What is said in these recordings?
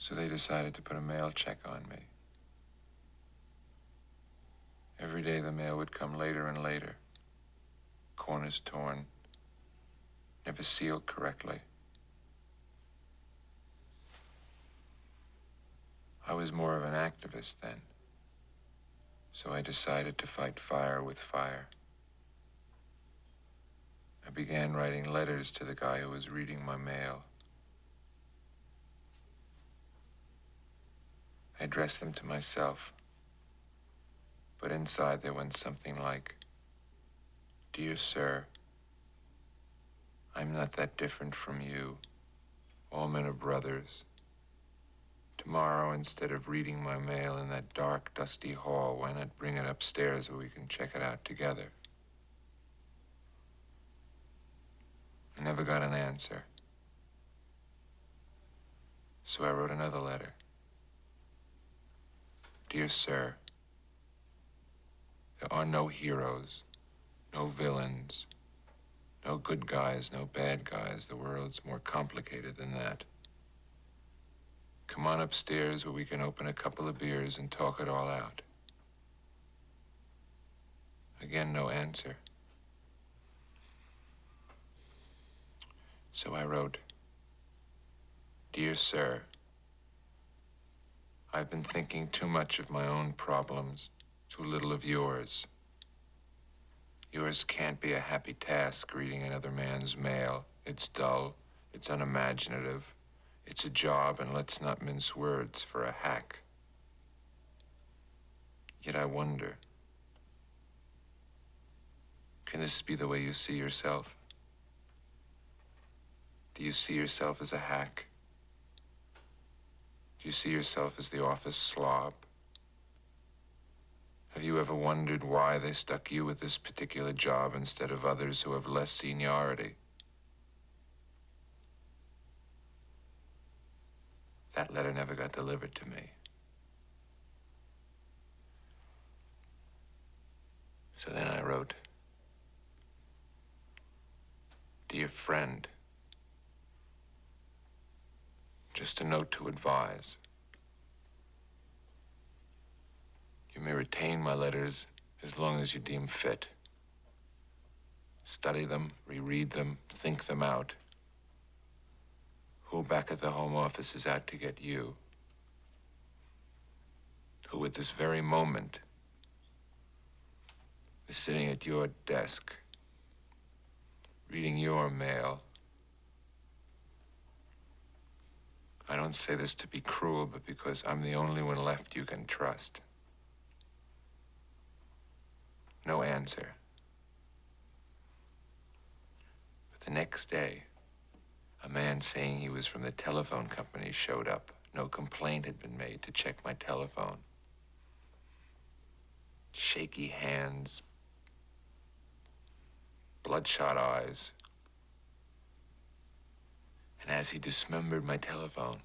So they decided to put a mail check on me. Every day the mail would come later and later. Corners torn, never sealed correctly. I was more of an activist then, so I decided to fight fire with fire. I began writing letters to the guy who was reading my mail. I addressed them to myself, but inside there went something like, "Dear sir, I'm not that different from you. All men are brothers. Tomorrow, instead of reading my mail in that dark, dusty hall, why not bring it upstairs where we can check it out together?" I never got an answer. So I wrote another letter. "Dear sir, there are no heroes, no villains, no good guys, no bad guys. The world's more complicated than that. Come on upstairs where we can open a couple of beers and talk it all out." Again, no answer. So I wrote, "Dear sir, I've been thinking too much of my own problems, too little of yours. Yours can't be a happy task reading another man's mail. It's dull, it's unimaginative, it's a job, and let's not mince words, for a hack. Yet I wonder, can this be the way you see yourself? Do you see yourself as a hack? Do you see yourself as the office slob? Have you ever wondered why they stuck you with this particular job instead of others who have less seniority?" That letter never got delivered to me. So then I wrote, "Dear friend, just a note to advise. You may retain my letters as long as you deem fit. Study them, reread them, think them out. Who back at the Home Office is out to get you? Who at this very moment is sitting at your desk, reading your mail? I don't say this to be cruel, but because I'm the only one left you can trust." No answer. But the next day, a man saying he was from the telephone company showed up. No complaint had been made, to check my telephone. Shaky hands, bloodshot eyes. And as he dismembered my telephone,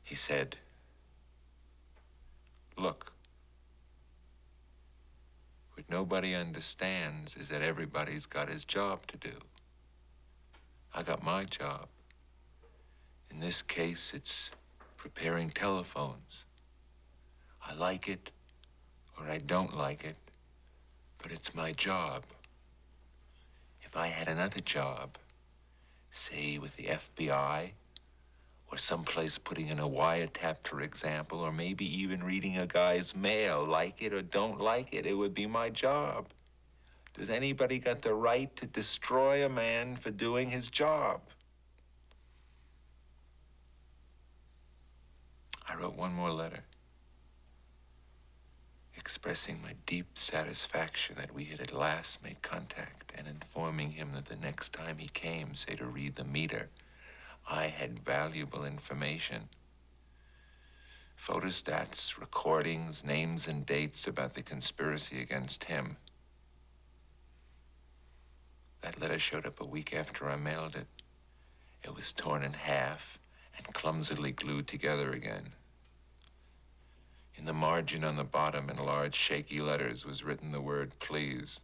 he said, "Look, what nobody understands is that everybody's got his job to do. I got my job. In this case, it's preparing telephones. I like it or I don't like it, but it's my job. If I had another job, say with the FBI, or someplace putting in a wiretap, for example, or maybe even reading a guy's mail, like it or don't like it, it would be my job. Does anybody got the right to destroy a man for doing his job?" I wrote one more letter, expressing my deep satisfaction that we had at last made contact, and informing him that the next time he came, say to read the meter, I had valuable information. Photostats, recordings, names and dates about the conspiracy against him. That letter showed up a week after I mailed it. It was torn in half and clumsily glued together again. In the margin on the bottom, in large, shaky letters, was written the word "please."